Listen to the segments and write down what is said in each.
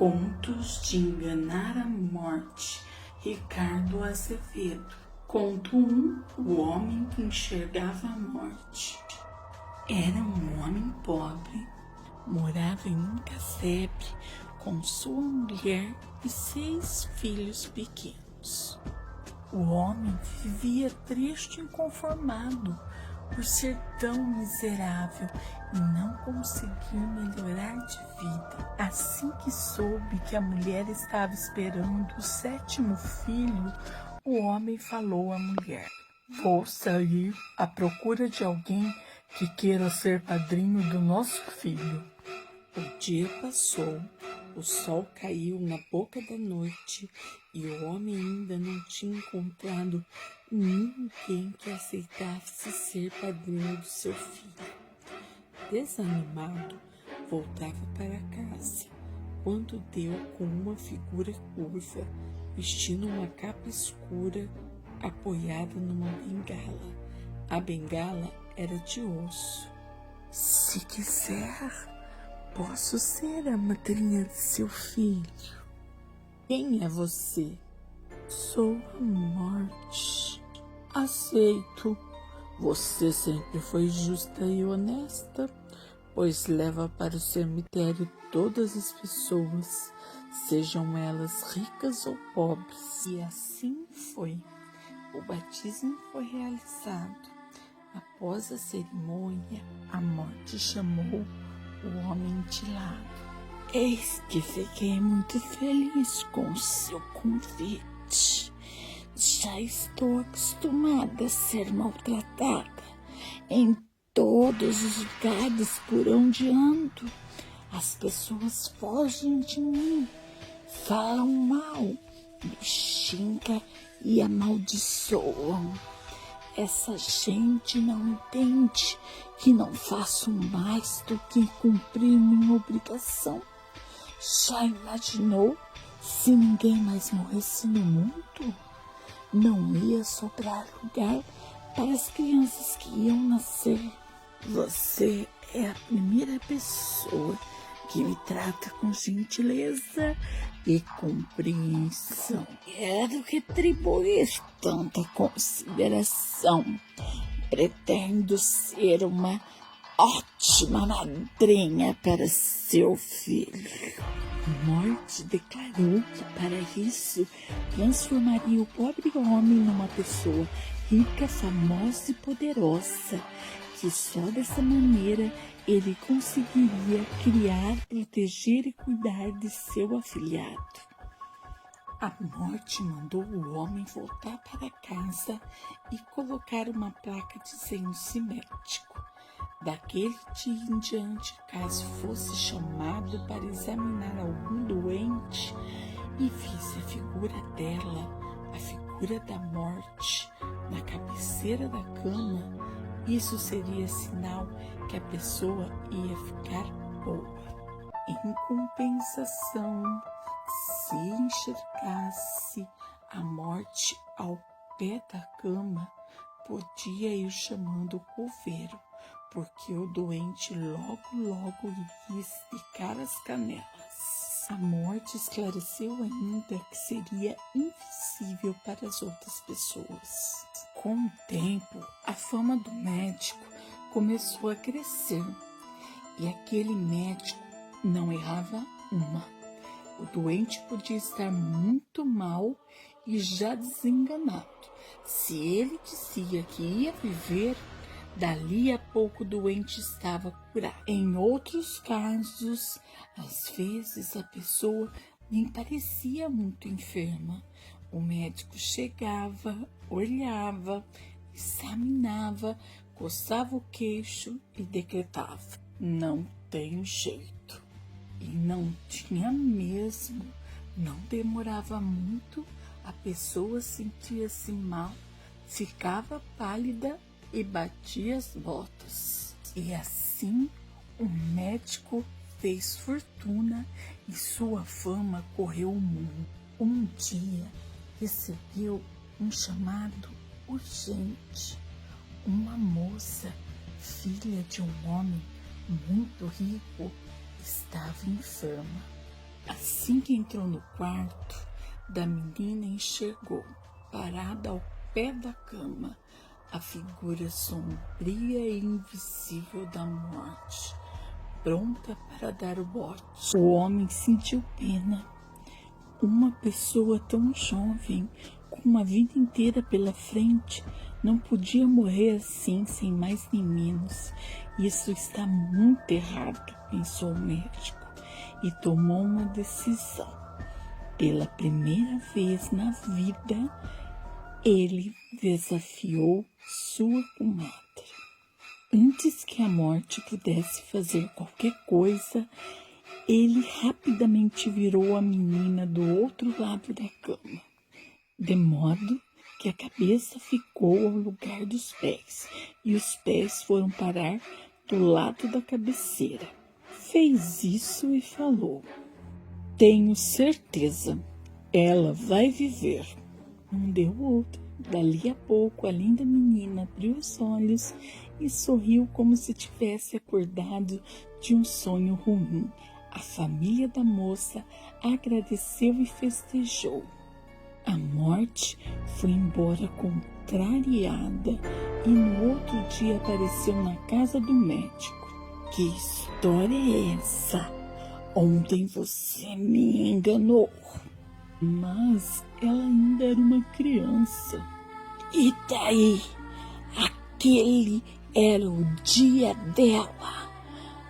Contos de Enganar a Morte, Ricardo Azevedo. Conto 1. O homem que enxergava a morte. Era um homem pobre, morava em um casebre com sua mulher e 6 filhos pequenos. O homem vivia triste e inconformado por ser tão miserável e não conseguir melhorar de vida. Assim que soube que a mulher estava esperando o 7º filho, o homem falou à mulher: "Vou sair à procura de alguém que queira ser padrinho do nosso filho." O dia passou, o sol caiu na boca da noite e o homem ainda não tinha encontrado ninguém que aceitasse ser padrinho do seu filho. Desanimado, voltava para casa, quando deu com uma figura curva, vestindo uma capa escura, apoiada numa bengala. A bengala era de osso. "Se quiser, posso ser a madrinha de seu filho." "Quem é você?" "Sou a morte." "Aceito. Você sempre foi justa e honesta, pois leva para o cemitério todas as pessoas, sejam elas ricas ou pobres." E assim foi. O batismo foi realizado. Após a cerimônia, a morte chamou o homem de lado. "Eis que fiquei muito feliz com o seu convite. Já estou acostumada a ser maltratada em todos os lugares por onde ando. As pessoas fogem de mim, falam mal, me xingam e amaldiçoam. Essa gente não entende que não faço mais do que cumprir minha obrigação. Já imaginou se ninguém mais morresse no mundo? Não ia sobrar lugar para as crianças que iam nascer. Você é a primeira pessoa que me trata com gentileza e compreensão. Quero retribuir tanta consideração. Pretendo ser uma ótima madrinha para seu filho." Morte declarou que para isso transformaria o pobre homem numa pessoa rica, famosa e poderosa, que só dessa maneira ele conseguiria criar, proteger e cuidar de seu afilhado. A morte mandou o homem voltar para casa e colocar uma placa dizendo-se médico. Daquele dia em diante, caso fosse chamado para examinar algum doente e visse a figura dela, a figura da morte, na cabeceira da cama, isso seria sinal que a pessoa ia ficar boa. Em compensação, se enxergasse a morte ao pé da cama, podia ir chamando o coveiro, porque o doente logo iria esticar as canelas. A morte esclareceu ainda que seria invisível para as outras pessoas. Com o tempo, a fama do médico começou a crescer e aquele médico não errava uma. O doente podia estar muito mal e já desenganado. Se ele dizia que ia viver, dali a pouco o doente estava curado. Em outros casos, às vezes a pessoa nem parecia muito enferma. O médico chegava, olhava, examinava, coçava o queixo e decretava: "Não tem jeito." E não tinha mesmo. Não demorava muito, a pessoa sentia-se mal, ficava pálida e batia as botas. E assim o médico fez fortuna e sua fama correu o mundo. Um dia recebeu um chamado urgente. Uma moça, filha de um homem muito rico, estava enferma. Assim que entrou no quarto da menina, enxergou, parada ao pé da cama, a figura sombria e invisível da morte, pronta para dar o bote. O homem sentiu pena. Uma pessoa tão jovem, com uma vida inteira pela frente, não podia morrer assim, sem mais nem menos. Isso está muito errado, pensou o médico, e tomou uma decisão. Pela primeira vez na vida, ele desafiou sua comadre. Antes que a morte pudesse fazer qualquer coisa, ele rapidamente virou a menina do outro lado da cama, de modo que a cabeça ficou ao lugar dos pés e os pés foram parar do lado da cabeceira. Fez isso e falou: tenho certeza, ela vai viver. Não deu outra. Dali a pouco, a linda menina abriu os olhos e sorriu como se tivesse acordado de um sonho ruim. A família da moça agradeceu e festejou. A morte foi embora contrariada e no outro dia apareceu na casa do médico. Que história é essa? Ontem você me enganou. Mas ela ainda era uma criança. E daí? Aquele era o dia dela.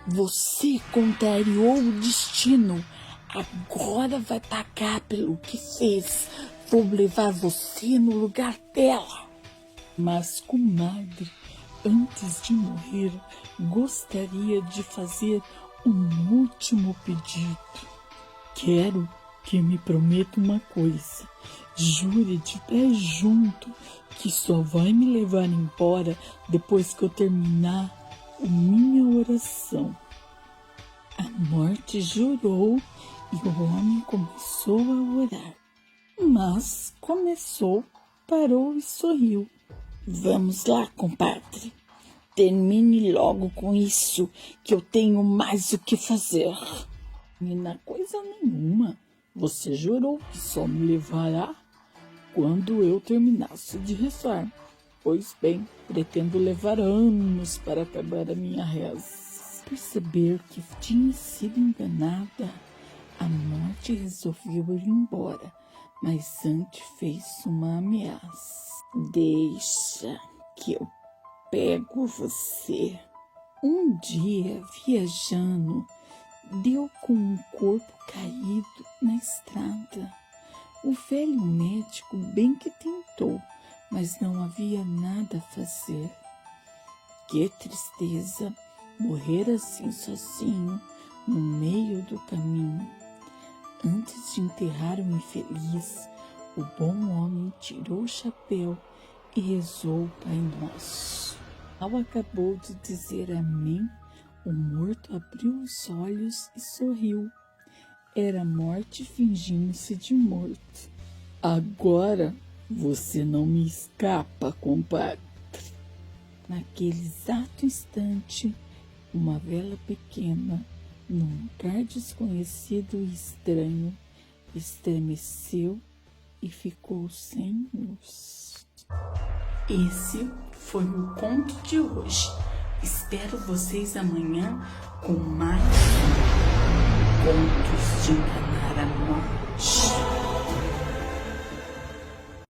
Você contrariou o destino. Agora vai pagar pelo que fez. Vou levar você no lugar dela. Mas, comadre, antes de morrer, gostaria de fazer um último pedido. Quero que me prometa uma coisa. Jure de pé junto que só vai me levar embora depois que eu terminar a minha oração. A morte jurou e o homem começou a orar. Mas começou, parou e sorriu. Vamos lá, compadre. Termine logo com isso, que eu tenho mais o que fazer. Menina, coisa nenhuma. Você jurou que só me levará quando eu terminasse de rezar. Pois bem, pretendo levar anos para acabar a minha reza. Perceber que tinha sido enganada, a morte resolveu ir embora, mas antes fez uma ameaça. Deixa que eu pego você. Um dia, viajando, deu com um corpo caído na estrada. O velho médico bem que tentou, mas não havia nada a fazer. Que tristeza morrer assim sozinho no meio do caminho. Antes de enterrar o infeliz, o bom homem tirou o chapéu e rezou o Pai Nosso. Ao acabou de dizer amém, o morto abriu os olhos e sorriu. Era a morte fingindo-se de morto. Agora você não me escapa, compadre. Naquele exato instante, uma vela pequena, num lugar desconhecido e estranho, estremeceu e ficou sem luz. Esse foi o conto de hoje. Espero vocês amanhã com mais Contos de Encanado.